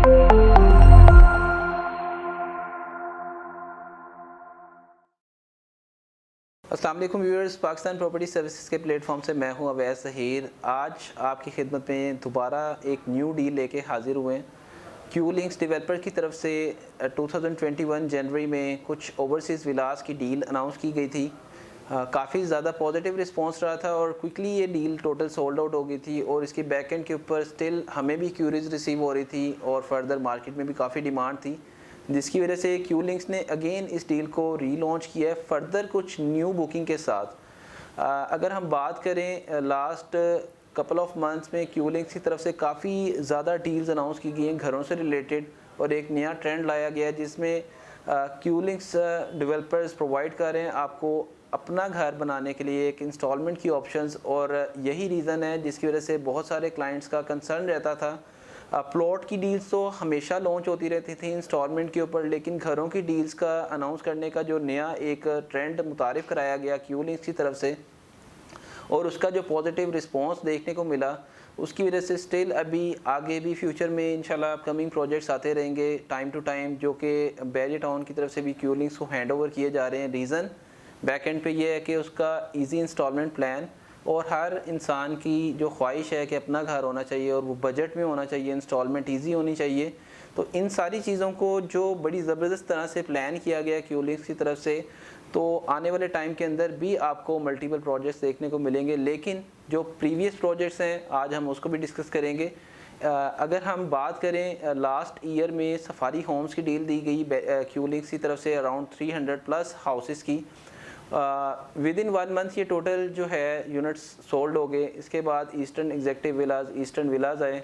अस्सलाम वालेकुम viewers, Pakistan property services के प्लेटफॉर्म से मैं हूं अवैस ज़हीर। आज आपकी खिदमत में दोबारा एक न्यू डील लेके हाजिर हुए हैं। क्यू लिंक्स डेवलपर की तरफ से 2021 जनवरी में कुछ ओवरसीज़ विलास की डील अनाउंस की गई थी। काफ़ी ज़्यादा पॉजिटिव रिस्पांस रहा था और क्विकली ये डील टोटल सोल्ड आउट हो गई थी और इसके बैक एंड के ऊपर स्टिल हमें भी क्यूरीज रिसीव हो रही थी और फर्दर मार्केट में भी काफ़ी डिमांड थी, जिसकी वजह से क्यू लिंक्स ने अगेन इस डील को रीलॉन्च किया है फर्दर कुछ न्यू बुकिंग के साथ। अगर हम बात करें लास्ट कपल ऑफ मंथ्स में क्यू लिंक्स की तरफ से काफ़ी ज़्यादा डील्स अनाउंस की गई हैं घरों से रिलेटेड, और एक नया ट्रेंड लाया गया है जिसमें क्यू लिंक्स डेवलपर्स प्रोवाइड कर रहे हैं आपको अपना घर बनाने के लिए एक इंस्टॉलमेंट की ऑप्शंस। और यही रीज़न है जिसकी वजह से बहुत सारे क्लाइंट्स का कंसर्न रहता था। प्लॉट की डील्स तो हमेशा लॉन्च होती रहती थी इंस्टॉलमेंट के ऊपर, लेकिन घरों की डील्स का अनाउंस करने का जो नया एक ट्रेंड मुतारिफ कराया गया क्यू लिंक्स की तरफ से और उसका जो पॉजिटिव रिस्पांस देखने को मिला, उसकी वजह से स्टिल अभी आगे भी फ्यूचर में इंशाल्लाह अपकमिंग प्रोजेक्ट्स आते रहेंगे टाइम टू टाइम, जो कि बैरियर टाउन की तरफ से भी क्यू लिंक्स को हैंड ओवर किए जा रहे हैं। रीज़न बैक एंड पे ये है कि उसका ईजी इंस्टॉलमेंट प्लान और हर इंसान की जो ख्वाहिश है कि अपना घर होना चाहिए और वो बजट में होना चाहिए, इंस्टॉलमेंट ईजी होनी चाहिए। तो इन सारी चीज़ों को जो बड़ी ज़बरदस्त तरह से प्लान किया गया क्यू लिंक्स की तरफ से, तो आने वाले टाइम के अंदर भी आपको मल्टीपल प्रोजेक्ट्स देखने को मिलेंगे। लेकिन जो प्रीवियस प्रोजेक्ट्स हैं आज हम उसको भी डिस्कस करेंगे। अगर हम बात करें लास्ट ईयर में सफारी होम्स की डील दी गई क्यू लिंक्स की तरफ से अराउंड 300 प्लस हाउसेस की। विद इन 1 मंथ ये टोटल जो है यूनिट्स सोल्ड हो गए। इसके बाद Eastern Executive Village, Eastern Village आए,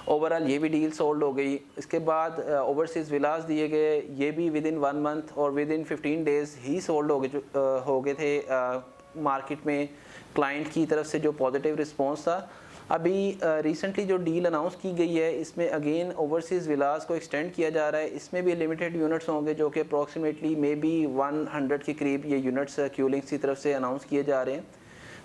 ओवरऑल ये भी डील सोल्ड हो गई। इसके बाद ओवरसीज़ विलास दिए गए, ये भी विद इन 1 मंथ और with in 15 days he sold हो गए थे। मार्केट में क्लाइंट की तरफ से जो पॉजिटिव रिस्पांस था। अभी रिसेंटली जो डील अनाउंस की गई है इसमें अगेन ओवरसीज़ विलास को एक्सटेंड किया जा रहा है। इसमें भी लिमिटेड यूनिट्स होंगे जो कि अप्रॉक्सीमेटली मे बी 100 के करीब ये यूनिट्स क्यू लिंक्स की तरफ से अनाउंस किए जा रहे हैं।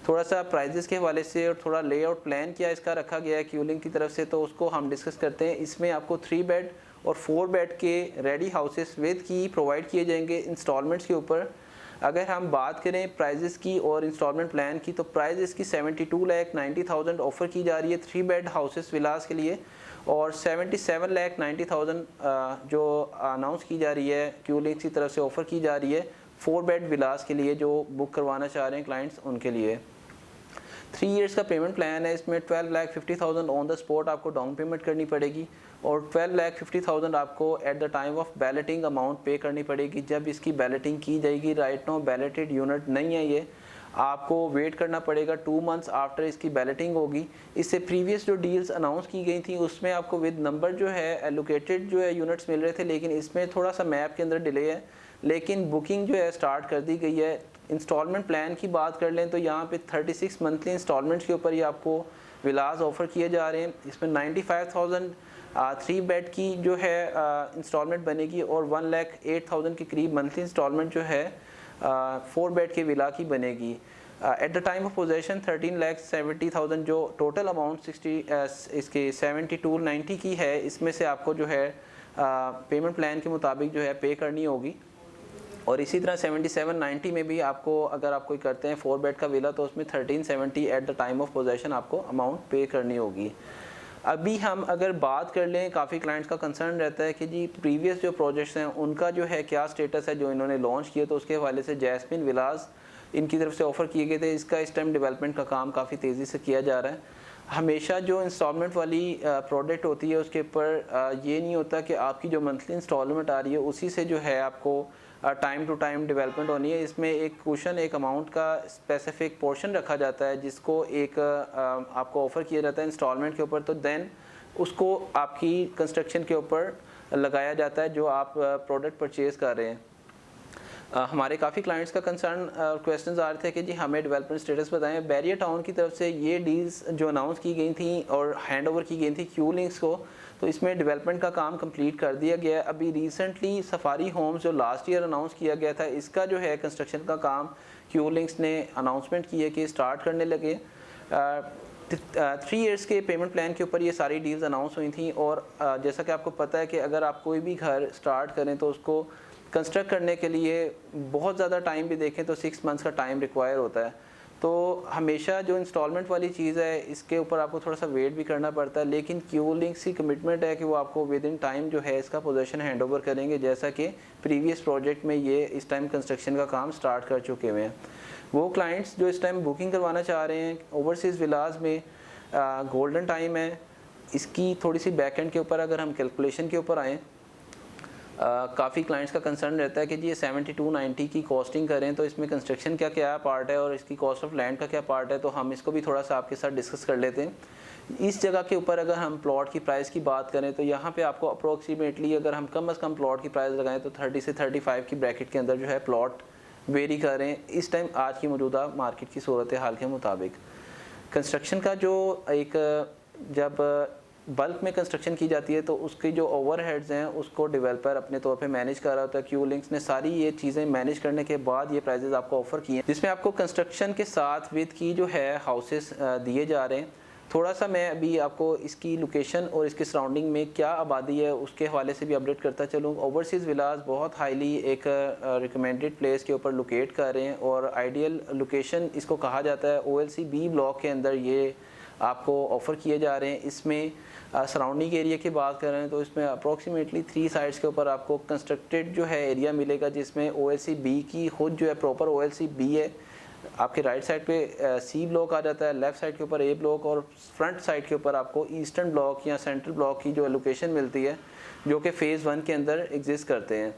थोड़ा सा प्राइजेस के हवाले से और थोड़ा लेआउट प्लान क्या इसका रखा गया है क्यू लिंक की तरफ से, तो उसको हम डिस्कस करते हैं। इसमें आपको 3 बेड और 4 बेड के रेडी हाउसेस विद की प्रोवाइड किए जाएंगे इंस्टॉलमेंट्स के ऊपर। अगर हम बात करें प्राइजेस की और इंस्टॉलमेंट प्लान की, तो प्राइस इसकी 72,90,000 ऑफ़र की जा रही है 3 बेड हाउसेस विलास के लिए, और 77,90,000 जो अनाउंस की जा रही है क्यू लिंक्स की तरफ से ऑफ़र की जा रही है 4 बेड विलास के लिए जो बुक करवाना चाह रहे हैं क्लाइंट्स उनके लिए। 3 इयर्स का पेमेंट प्लान है। इसमें 12,50,000 ऑन द स्पॉट आपको डाउन पेमेंट करनी पड़ेगी और 12,50,000 आपको at the time of balloting amount पे करनी पड़ेगी जब इसकी बैलेटिंग की जाएगी। राइट नाउ बैलेटेड यूनिट नहीं है ये, आपको वेट करना पड़ेगा 2 मंथ्स आफ्टर इसकी बैलेटिंग होगी। इससे प्रीवियस जो डील्स अनाउंस की गई थी उसमें आपको विद नंबर जो है एलोकेटेड जो है यूनिट्स मिल रहे थे, लेकिन इसमें थोड़ा सा मैप के अंदर डिले है, लेकिन बुकिंग जो है स्टार्ट कर दी गई है। इंस्टॉलमेंट प्लान की बात कर लें तो यहाँ पे 36 मंथली इंस्टॉलमेंट्स के ऊपर ये आपको विलास ऑफ़र किए जा रहे हैं। इसमें 95,000 3 बेड की जो है इंस्टॉलमेंट बनेगी और 1,08,000 के करीब मंथली इंस्टॉलमेंट जो है 4 बेड के विला की बनेगी। At the time of possession 13,70,000 जो टोटल अमाउंट 60 इसके 72,90 की है, इसमें से आपको जो है पेमेंट प्लान के मुताबिक जो है पे करनी होगी। और इसी तरह 77,90 में भी आपको अगर आप कोई करते हैं 4 बेड का विला तो उसमें 1370 at the time of possession आपको अमाउंट पे करनी होगी। अभी हम अगर बात कर लें, काफ़ी क्लाइंट्स का कंसर्न रहता है कि जी प्रीवियस जो प्रोजेक्ट्स हैं उनका जो है क्या स्टेटस है जो इन्होंने लॉन्च किया, तो उसके हवाले से जैस्मिन विलास इनकी तरफ से ऑफ़र किए गए थे। इसका इस टाइम डेवलपमेंट का काम काफ़ी तेज़ी से किया जा रहा है। हमेशा जो इंस्टॉलमेंट वाली प्रोडक्ट होती है उसके ऊपर ये नहीं होता कि आपकी जो मंथली इंस्टॉलमेंट आ रही है उसी से जो है आपको टाइम टू टाइम डेवलपमेंट होनी है। इसमें एक कुशन एक अमाउंट का स्पेसिफिक पोर्शन रखा जाता है जिसको एक आपको ऑफ़र किया जाता है इंस्टॉलमेंट के ऊपर, तो देन उसको आपकी कंस्ट्रक्शन के ऊपर लगाया जाता है जो आप प्रोडक्ट परचेज़ कर रहे हैं। हमारे काफ़ी क्लाइंट्स का कंसर्न क्वेश्चंस आ रहे थे कि जी हमें डेवलपमेंट स्टेटस बताएं। बैरियर टाउन की तरफ से ये डील्स जो अनाउंस की गई थी और हैंड ओवर की गई थी क्यू लिंक्स को, तो इसमें डेवलपमेंट का काम कंप्लीट कर दिया गया है। अभी रिसेंटली सफारी होम्स जो लास्ट ईयर अनाउंस किया गया था, इसका जो है कंस्ट्रक्शन का काम क्यू लिंक्स ने अनाउंसमेंट की है कि स्टार्ट करने लगे। 3 इयर्स के पेमेंट प्लान के ऊपर ये सारी डील्स अनाउंस हुई थी। और जैसा कि आपको पता है कि अगर आप कोई भी घर स्टार्ट करें तो उसको कंस्ट्रक्ट करने के लिए बहुत ज़्यादा टाइम भी देखें तो 6 मंथ्स का टाइम रिक्वायर होता है। तो हमेशा जो इंस्टॉलमेंट वाली चीज़ है इसके ऊपर आपको थोड़ा सा वेट भी करना पड़ता है, लेकिन क्यू लिंक्स की कमिटमेंट है कि वो आपको विद इन टाइम जो है इसका पोजीशन हैंड ओवर करेंगे, जैसा कि प्रीवियस प्रोजेक्ट में ये इस टाइम कंस्ट्रक्शन का काम स्टार्ट कर चुके हुए हैं। वो क्लाइंट्स जो इस टाइम बुकिंग करवाना चाह रहे हैं ओवरसीज़ विलाज में, गोल्डन टाइम है इसकी। थोड़ी सी बैक एंड के ऊपर अगर हम कैलकुलेशन के ऊपर आएँ, काफ़ी क्लाइंट्स का कंसर्न रहता है कि जी ये 72-90 की कॉस्टिंग करें तो इसमें कंस्ट्रक्शन क्या क्या पार्ट है और इसकी कॉस्ट ऑफ लैंड का क्या पार्ट है, तो हम इसको भी थोड़ा सा आपके साथ डिस्कस कर लेते हैं। इस जगह के ऊपर अगर हम प्लॉट की प्राइस की बात करें तो यहाँ पे आपको अप्रोक्सीमेटली अगर हम कम से कम प्लॉट की प्राइस लगाएं तो 30 से 35 की ब्रैकेट के अंदर जो है प्लॉट वेरी कर रहे हैं इस टाइम आज की मौजूदा मार्केट की सूरत हाल के मुताबिक। कंस्ट्रक्शन का जो एक जब बल्क में कंस्ट्रक्शन की जाती है तो उसकी जो ओवरहेड्स हैं उसको डेवलपर अपने तौर पे मैनेज कर रहा होता है। क्यू लिंक्स ने सारी ये चीज़ें मैनेज करने के बाद ये प्राइजेज़ आपको ऑफ़र किए हैं, जिसमें आपको कंस्ट्रक्शन के साथ विद की जो है हाउसेस दिए जा रहे हैं। थोड़ा सा मैं अभी आपको इसकी लोकेशन और इसके सराउंडिंग में क्या आबादी है उसके हवाले से भी अपडेट करता चलूँ। ओवरसीज़ विलास बहुत हाईली एक रिकमेंडेड प्लेस के ऊपर लोकेट कर रहे हैं और आइडियल लोकेशन इसको कहा जाता है। OLC B ब्लॉक के अंदर ये आपको ऑफ़र किए जा रहे हैं। इसमें सराउंडिंग एरिया की बात कर रहे हैं तो इसमें अप्रोक्सीमेटली 3 साइड्स के ऊपर आपको कंस्ट्रक्टेड जो है एरिया मिलेगा, जिसमें OLC B की खुद जो है प्रॉपर OLC B है। आपके राइट साइड पे C ब्लॉक आ जाता है, लेफ़्ट साइड के ऊपर A ब्लॉक और फ्रंट साइड के ऊपर आपको ईस्टर्न ब्लॉक या सेंट्रल ब्लॉक की जो लोकेशन मिलती है जो कि फ़ेज़ 1 के अंदर एग्जिस्ट करते हैं।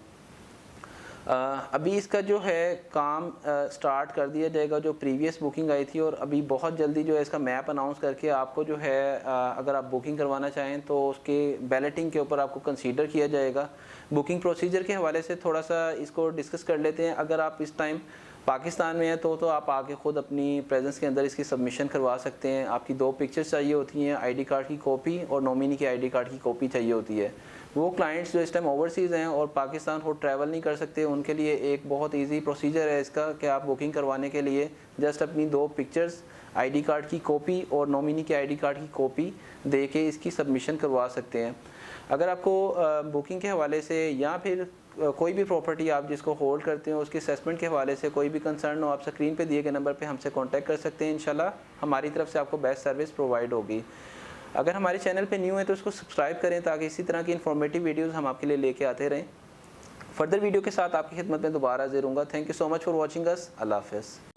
अभी इसका जो है काम स्टार्ट कर दिया जाएगा। जो प्रीवियस बुकिंग आई थी और अभी बहुत जल्दी जो है इसका मैप अनाउंस करके आपको जो है अगर आप बुकिंग करवाना चाहें तो उसके बैलेटिंग के ऊपर आपको कंसीडर किया जाएगा। बुकिंग प्रोसीजर के हवाले से थोड़ा सा इसको डिस्कस कर लेते हैं। अगर आप इस टाइम पाकिस्तान में है तो आप आके ख़ुद अपनी प्रेजेंस के अंदर इसकी सबमिशन करवा सकते हैं। आपकी 2 पिक्चर्स चाहिए होती हैं, ID कार्ड की कॉपी और नॉमिनी के ID कार्ड की कॉपी चाहिए होती है। वो क्लाइंट्स जो इस टाइम ओवरसीज़ हैं और पाकिस्तान को ट्रैवल नहीं कर सकते उनके लिए एक बहुत इजी प्रोसीजर है इसका कि आप बुकिंग करवाने के लिए जस्ट अपनी 2 पिक्चर्स, ID कार्ड की कॉपी और नॉमिनी के ID कार्ड की कॉपी दे के इसकी सबमिशन करवा सकते हैं। अगर आपको बुकिंग के हवाले से या फिर कोई भी प्रॉपर्टी आप जिसको होल्ड करते हो उसके असेसमेंट के हवाले से कोई भी कंसर्न हो, आप स्क्रीन पे दिए गए नंबर पे हमसे कांटेक्ट कर सकते हैं। इंशाल्लाह हमारी तरफ से आपको बेस्ट सर्विस प्रोवाइड होगी। अगर हमारे चैनल पे न्यू है तो इसको सब्सक्राइब करें ताकि इसी तरह की इन्फॉर्मेटिव वीडियोस हम आपके लिए लेके आते रहें। फर्दर वीडियो के साथ आपकी खिदमत में दोबारा हाजिर होऊंगा। Thank you so much for watching us. अल्लाह हाफ़िज़।